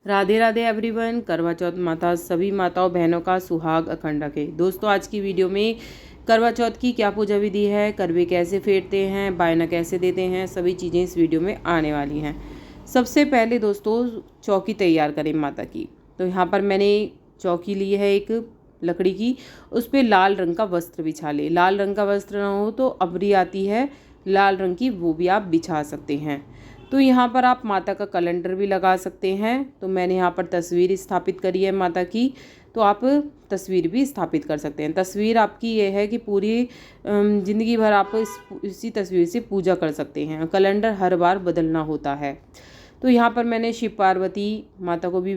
Radhe Radhe everyone. करवा चौथ माता सभी माताओं बहनों का सुहाग अखंड रखे। दोस्तों, आज की वीडियो में करवा चौथ की क्या पूजा विधि है, करवे कैसे फेरते हैं, बायना कैसे देते हैं, सभी चीज़ें इस वीडियो में आने वाली हैं। सबसे पहले दोस्तों चौकी तैयार करें माता की। तो यहाँ पर मैंने चौकी ली है एक लकड़ी की, उस पर लाल रंग का वस्त्र बिछा ले। लाल रंग का वस्त्र ना हो तो अबरी आती है लाल रंग की, वो भी आप बिछा सकते हैं। तो यहाँ पर आप माता का कैलेंडर भी लगा सकते हैं। तो मैंने यहाँ पर तस्वीर स्थापित करी है माता की, तो आप तस्वीर भी स्थापित कर सकते हैं। तस्वीर आपकी ये है कि पूरी ज़िंदगी भर आप इसी तस्वीर से पूजा कर सकते हैं। कैलेंडर हर बार बदलना होता है। तो यहाँ पर मैंने शिव पार्वती माता को भी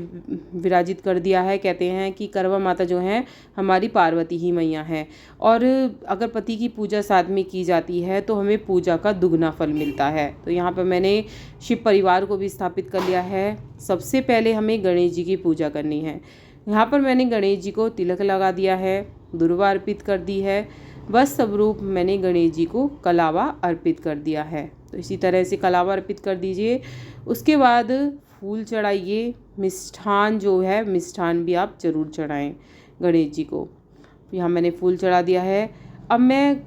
विराजित कर दिया है। कहते हैं कि करवा माता जो हैं हमारी पार्वती ही मैया हैं, और अगर पति की पूजा साथ में की जाती है तो हमें पूजा का दुगना फल मिलता है। तो यहाँ पर मैंने शिव परिवार को भी स्थापित कर लिया है। सबसे पहले हमें गणेश जी की पूजा करनी है। यहाँ पर मैंने गणेश जी को तिलक लगा दिया है, दुर्वा अर्पित कर दी है, बस स्वरूप मैंने गणेश जी को कलावा अर्पित कर दिया है। तो इसी तरह से कलावा अर्पित कर दीजिए। उसके बाद फूल चढ़ाइए। मिष्ठान जो है, मिष्ठान भी आप ज़रूर चढ़ाएं गणेश जी को। यहाँ मैंने फूल चढ़ा दिया है। अब मैं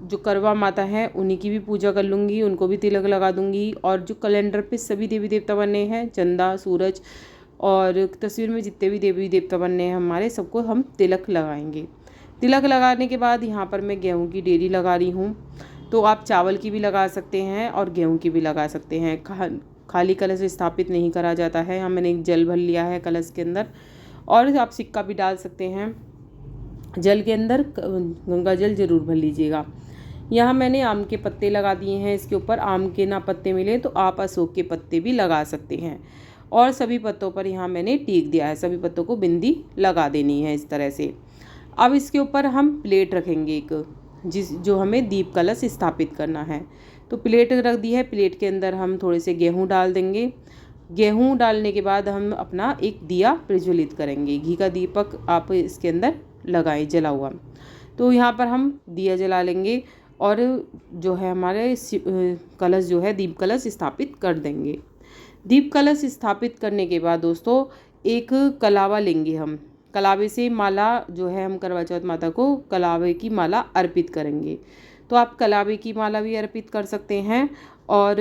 जो करवा माता है उन्हीं की भी पूजा कर लूँगी, उनको भी तिलक लगा दूँगी। और जो कैलेंडर पे सभी देवी देवता बने हैं, चंदा, सूरज और तस्वीर में जितने भी देवी देवता बने हैं हमारे, सबको हम तिलक लगाएंगे। तिलक लगाने के बाद यहाँ पर मैं गेहूँ की डेरी लगा रही हूँ। तो आप चावल की भी लगा सकते हैं और गेहूँ की भी लगा सकते हैं। खाली कलश स्थापित नहीं करा जाता है। यहाँ मैंने एक जल भर लिया है कलश के अंदर, और आप सिक्का भी डाल सकते हैं जल के अंदर। गंगा जल जरूर भर लीजिएगा। यहाँ मैंने आम के पत्ते लगा दिए हैं इसके ऊपर। आम के ना पत्ते मिले तो आप अशोक के पत्ते भी लगा सकते हैं। और सभी पत्तों पर यहाँ मैंने टीक दिया है। सभी पत्तों को बिंदी लगा देनी है इस तरह से। अब इसके ऊपर हम प्लेट रखेंगे एक, जो हमें दीप कलश स्थापित करना है। तो प्लेट रख दी है। प्लेट के अंदर हम थोड़े से गेहूँ डाल देंगे। गेहूँ डालने के बाद हम अपना एक दिया प्रज्वलित करेंगे। घी का दीपक आप इसके अंदर लगाएं जला हुआ। तो यहाँ पर हम दिया जला लेंगे और जो है हमारे कलश जो है दीप कलश स्थापित कर देंगे। दीप कलश स्थापित करने के बाद दोस्तों एक कलावा लेंगे हम। कलावे से माला जो है, हम करवा चौथ माता को कलावे की माला अर्पित करेंगे। तो आप कलावे की माला भी अर्पित कर सकते हैं, और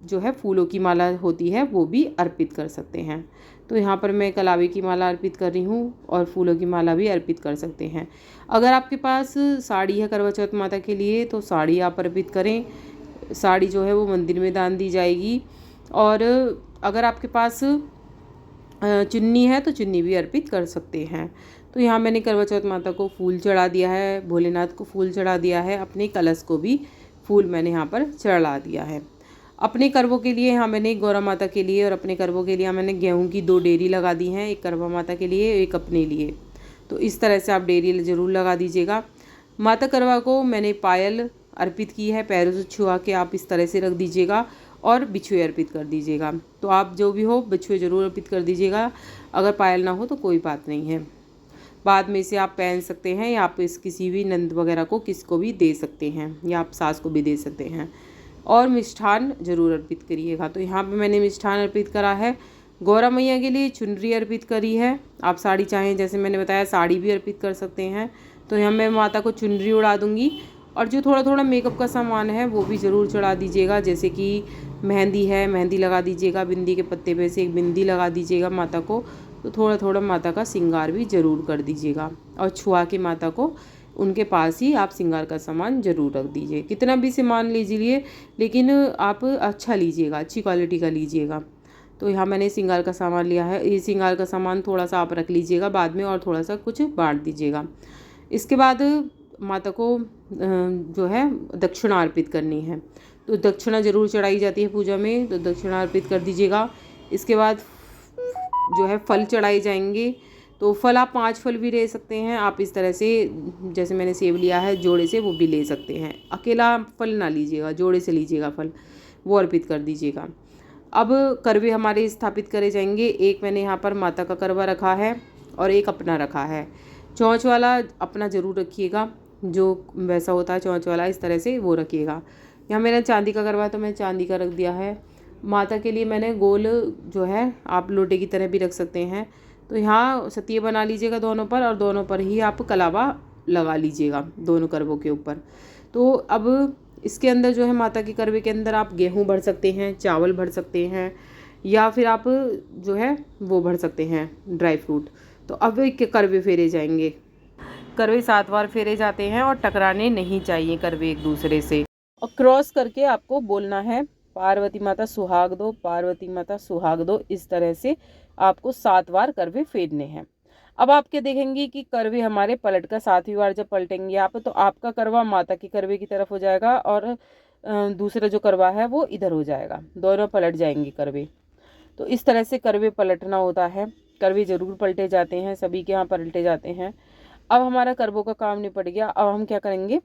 जो है फूलों की माला होती है वो भी अर्पित कर सकते हैं। तो यहाँ पर मैं कलावे की माला अर्पित कर रही हूँ, और फूलों की माला भी अर्पित कर सकते हैं। अगर आपके पास साड़ी है करवा चौथ माता के लिए तो साड़ी आप अर्पित करें। साड़ी जो है वो मंदिर में दान दी जाएगी। और अगर आपके पास चुन्नी है तो चुन्नी भी अर्पित कर सकते हैं। तो यहाँ मैंने करवा चौथ माता को फूल चढ़ा दिया है, भोलेनाथ को फूल चढ़ा दिया है, अपने कलश को भी फूल मैंने यहाँ पर चढ़ा दिया है। अपने करवों के लिए यहाँ मैंने गौरा माता के लिए और अपने करवों के लिए मैंने गेहूं की 2 डेरी लगा दी हैं, एक करवा माता के लिए, एक अपने लिए। तो इस तरह से आप डेरी ज़रूर लगा दीजिएगा। माता करवा को मैंने पायल अर्पित की है, पैरों से छुआ के आप इस तरह से रख दीजिएगा, और बिछुए अर्पित कर दीजिएगा। तो आप जो भी हो बिछुए ज़रूर अर्पित कर दीजिएगा। अगर पायल ना हो तो कोई बात नहीं है, बाद में इसे आप पहन सकते हैं, या आप इस किसी भी नंद वगैरह को किसको भी दे सकते हैं, या आप सास को भी दे सकते हैं। और मिष्ठान ज़रूर अर्पित करिएगा। तो यहाँ पे मैंने मिष्ठान अर्पित करा है। गौरा मैया के लिए चुनरी अर्पित करी है। आप साड़ी चाहें, जैसे मैंने बताया, साड़ी भी अर्पित कर सकते हैं। तो यहाँ मैं माता को चुनरी उड़ा दूँगी, और जो थोड़ा थोड़ा मेकअप का सामान है वो भी ज़रूर चढ़ा दीजिएगा। जैसे कि मेहंदी है, मेहंदी लगा दीजिएगा। बिंदी के पत्ते पे से एक बिंदी लगा दीजिएगा माता को। तो थोड़ा थोड़ा माता का श्रृंगार भी ज़रूर कर दीजिएगा, और छुआ के माता को उनके पास ही आप श्रृंगार का सामान ज़रूर रख दीजिए। कितना भी सामान लीजिए, लेकिन आप अच्छा लीजिएगा, अच्छी क्वालिटी का लीजिएगा। तो यहाँ मैंने श्रृंगार का सामान लिया है। ये श्रृंगार का सामान थोड़ा सा आप रख लीजिएगा बाद में, और थोड़ा सा कुछ बांट दीजिएगा। इसके बाद माता को जो है दक्षिणा अर्पित करनी है। तो दक्षिणा ज़रूर चढ़ाई जाती है पूजा में, तो दक्षिणा अर्पित कर दीजिएगा। इसके बाद जो है फल चढ़ाए जाएंगे। तो फल आप 5 फल भी ले सकते हैं। आप इस तरह से, जैसे मैंने सेब लिया है जोड़े से, वो भी ले सकते हैं। अकेला फल ना लीजिएगा, जोड़े से लीजिएगा फल, वो अर्पित कर दीजिएगा। अब करवे हमारे स्थापित करे जाएंगे। एक मैंने यहाँ पर माता का करवा रखा है, और एक अपना रखा है। चौंच वाला अपना ज़रूर रखिएगा, जो वैसा होता है चौंच वाला, इस तरह से वो रखिएगा। यहाँ मेरा चांदी का करवा है तो मैं चांदी का रख दिया है। माता के लिए मैंने गोल जो है आप लोटे की तरह भी रख सकते हैं। तो यहाँ सतिये बना लीजिएगा दोनों पर, और दोनों पर ही आप कलावा लगा लीजिएगा दोनों करवों के ऊपर। तो अब इसके अंदर जो है माता के करवे के अंदर आप गेहूँ भर सकते हैं, चावल भर सकते हैं, या फिर आप जो है वो भर सकते हैं ड्राई फ्रूट। तो अब करवे फेरे जाएंगे। करवे 7 बार फेरे जाते हैं और टकराने नहीं चाहिए करवे एक दूसरे से। और क्रॉस करके आपको बोलना है पार्वती माता सुहाग दो, पार्वती माता सुहाग दो। इस तरह से आपको 7 बार करवे फेरने हैं। अब आप क्या देखेंगे कि करवे हमारे पलट कर 7वीं बार जब पलटेंगे आप, तो आपका करवा माता के करवे की तरफ हो जाएगा और दूसरा जो करवा है वो इधर हो जाएगा, दोनों पलट जाएंगे करवे। तो इस तरह से करवे पलटना होता है। करवे ज़रूर पलटे जाते हैं, सभी के यहाँ पलटे जाते हैं। अब हमारा करवों का काम निपट गया। अब हम क्या करेंगे,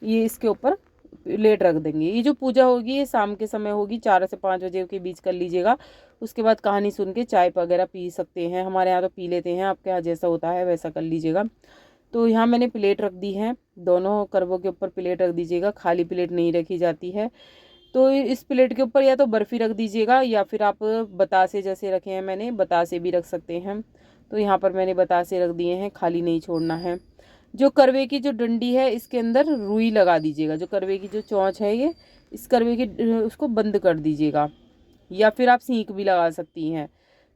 ये इसके ऊपर प्लेट रख देंगे। ये जो पूजा होगी ये शाम के समय होगी, 4 से 5 बजे के बीच कर लीजिएगा। उसके बाद कहानी सुन के चाय वगैरह पी सकते हैं। हमारे यहाँ तो पी लेते हैं, आपके यहाँ जैसा होता है वैसा कर लीजिएगा। तो यहाँ मैंने प्लेट रख दी है, दोनों करवों के ऊपर प्लेट रख दीजिएगा, खाली प्लेट नहीं रखी जाती है। तो इस प्लेट के ऊपर या तो बर्फ़ी रख दीजिएगा, या फिर आप बतासे जैसे रखे हैं मैंने, बतासे भी रख सकते हैं। तो यहाँ पर मैंने बतासे रख दिए हैं, खाली नहीं छोड़ना है। जो करवे की जो डंडी है इसके अंदर रुई लगा दीजिएगा। जो करवे की जो चोंच है ये, इस करवे की उसको बंद कर दीजिएगा, या फिर आप सींक भी लगा सकती हैं।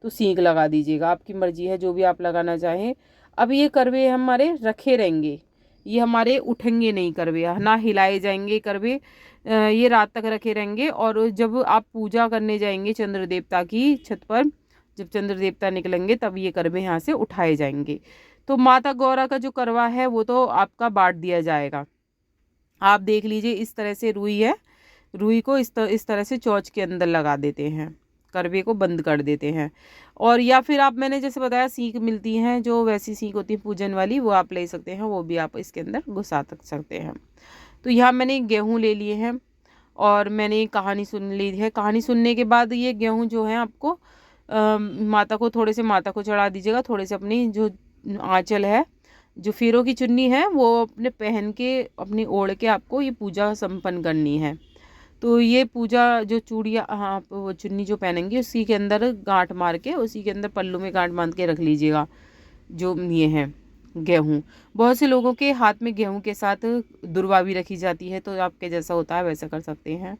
तो सींक लगा दीजिएगा, आपकी मर्जी है जो भी आप लगाना चाहें। अब ये करवे हमारे रखे रहेंगे, ये हमारे उठेंगे नहीं करवे, ना हिलाए जाएंगे करवे। ये रात तक रखे रहेंगे। और जब आप पूजा करने जाएंगे चंद्र देवता की छत पर, जब चंद्र देवता निकलेंगे तब ये करवे यहाँ से उठाए जाएंगे। तो माता गौरा का जो करवा है वो तो आपका बांट दिया जाएगा। आप देख लीजिए, इस तरह से रुई है, रुई को इस तरह से चोंच के अंदर लगा देते हैं, करवे को बंद कर देते हैं। और या फिर आप, मैंने जैसे बताया सीख मिलती हैं, जो वैसी सीख होती है पूजन वाली, वो आप ले सकते हैं, वो भी आप इसके अंदर घुसा सकते हैं। तो यहाँ मैंने गेहूँ ले लिए हैं और मैंने कहानी सुन ली है। कहानी सुनने के बाद ये गेहूँ जो है आपको माता को, थोड़े से माता को चढ़ा दीजिएगा, थोड़े से अपनी जो आंचल है, जो फेरों की चुन्नी है, वो अपने पहन के, अपनी ओढ़ के आपको ये पूजा संपन्न करनी है। तो ये पूजा जो चूड़ियाँ, हाँ, वो चुन्नी जो पहनेंगे उसी के अंदर गांठ मार के, उसी के अंदर पल्लू में गांठ बांध के रख लीजिएगा। जो ये है गेहूँ, बहुत से लोगों के हाथ में गेहूँ के साथ दुर्वा भी रखी जाती है, तो आपके जैसा होता है वैसा कर सकते हैं।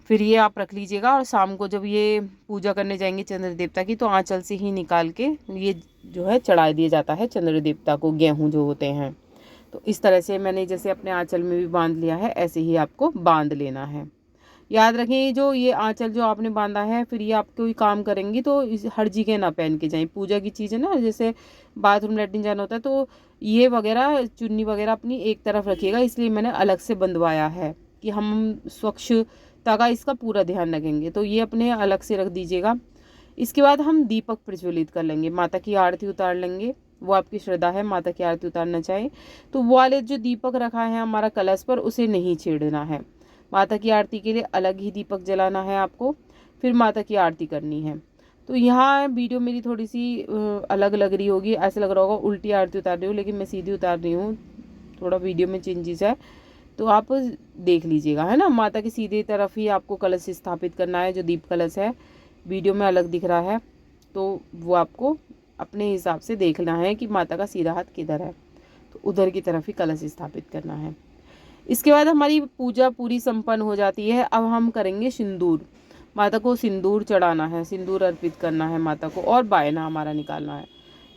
फिर ये आप रख लीजिएगा, और शाम को जब ये पूजा करने जाएंगे चंद्र देवता की, तो आंचल से ही निकाल के ये जो है चढ़ा दिया जाता है चंद्र देवता को, गेहूँ जो होते हैं। तो इस तरह से मैंने जैसे अपने आंचल में भी बांध लिया है, ऐसे ही आपको बांध लेना है। याद रखें, जो ये आंचल जो आपने बांधा है, फिर ये आप कोई काम करेंगी तो हर जगह ना पहन के जाएं। पूजा की चीज़ है ना, जैसे बाथरूम लैट्रिन जाना होता है, तो ये वगैरह चुन्नी वगैरह अपनी एक तरफ रखिएगा। इसलिए मैंने अलग से बंधवाया है कि हम स्वच्छता का इसका पूरा ध्यान रखेंगे। तो ये अपने अलग से रख दीजिएगा। इसके बाद हम दीपक प्रज्वलित कर लेंगे, माता की आरती उतार लेंगे। वो आपकी श्रद्धा है, माता की आरती उतारना चाहें तो वो वाले जो दीपक रखा है हमारा कलश पर, उसे नहीं छेड़ना है। माता की आरती के लिए अलग ही दीपक जलाना है आपको, फिर माता की आरती करनी है। तो यहाँ वीडियो मेरी थोड़ी सी अलग लग रही होगी, ऐसा लग रहा होगा उल्टी आरती उतार रही हूँ, लेकिन मैं सीधी उतार रही हूँ। थोड़ा वीडियो में चेंजेस है, तो आप देख लीजिएगा, है ना। माता की सीधी तरफ ही आपको कलश स्थापित करना है। जो दीप कलश है वीडियो में अलग दिख रहा है, तो वो आपको अपने हिसाब से देखना है कि माता का सीधा हाथ किधर है, तो उधर की तरफ ही कलश स्थापित करना है। इसके बाद हमारी पूजा पूरी संपन्न हो जाती है। अब हम करेंगे सिंदूर, माता को सिंदूर चढ़ाना है, सिंदूर अर्पित करना है माता को, और बायना हमारा निकालना है।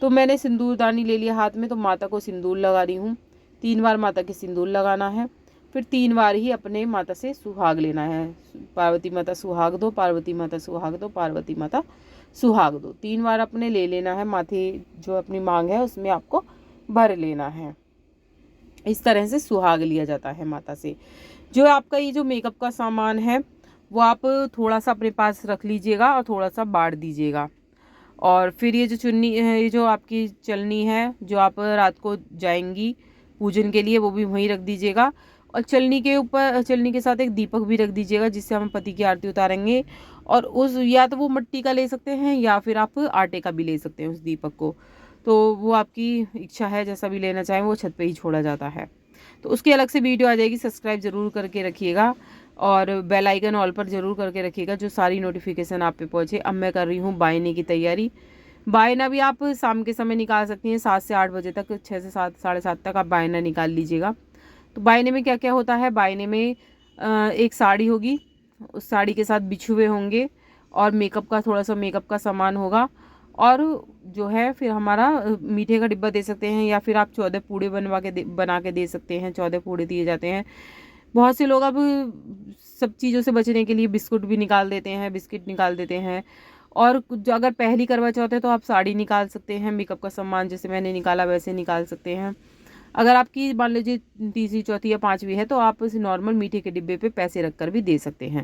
तो मैंने सिंदूरदानी ले लिया हाथ में, तो माता को सिंदूर लगा रही हूँ। 3 बार माता के सिंदूर लगाना है, फिर 3 बार ही अपने माता से सुहाग लेना है। पार्वती माता सुहाग दो, पार्वती माता सुहाग दो, पार्वती माता सुहाग दो। 3 बार अपने ले लेना है, माथे जो अपनी मांग है उसमें आपको भर लेना है। इस तरह से सुहाग लिया जाता है माता से। जो आपका ये जो मेकअप का सामान है वो आप थोड़ा सा अपने पास रख लीजिएगा और थोड़ा सा बांट दीजिएगा। और फिर ये जो चुन्नी है, ये जो आपकी चलनी है, जो आप रात को जाएंगी पूजन के लिए, वो भी वहीं रख दीजिएगा। और चलनी के ऊपर, चलनी के साथ एक दीपक भी रख दीजिएगा, जिससे हम पति की आरती उतारेंगे। और उस, या तो वो मिट्टी का ले सकते हैं या फिर आप आटे का भी ले सकते हैं उस दीपक को। तो वो आपकी इच्छा है, जैसा भी लेना चाहें, वो छत पे ही छोड़ा जाता है। तो उसकी अलग से वीडियो आ जाएगी, सब्सक्राइब ज़रूर करके रखिएगा। और बेल आइकन ऑल पर ज़रूर करके रखिएगा, जो सारी नोटिफिकेशन आप पे पहुँचे। अब मैं कर रही हूँ बायने की तैयारी। बायना भी आप शाम के समय निकाल सकती हैं, 7 से 8 बजे तक, 6 से 7, साढ़े 7 तक आप बायना निकाल लीजिएगा। तो बायने में क्या क्या होता है, बायने में एक साड़ी होगी, उस साड़ी के साथ बिछुए होंगे, और मेकअप का थोड़ा सा मेकअप का सामान होगा, और जो है फिर हमारा मीठे का डिब्बा दे सकते हैं, या फिर आप 14 पूड़े बना के दे सकते हैं। 14 पूड़े दिए जाते हैं। बहुत से लोग अब सब चीज़ों से बचने के लिए बिस्कुट भी निकाल देते हैं, बिस्किट निकाल देते हैं। और जो अगर पहली करवा चौथ है तो आप साड़ी निकाल सकते हैं, मेकअप का सामान जैसे मैंने निकाला वैसे निकाल सकते हैं। अगर आपकी मान लीजिए तीसरी चौथी या पाँचवीं है तो आप नॉर्मल मीठे के डिब्बे पे पैसे रख कर भी दे सकते हैं।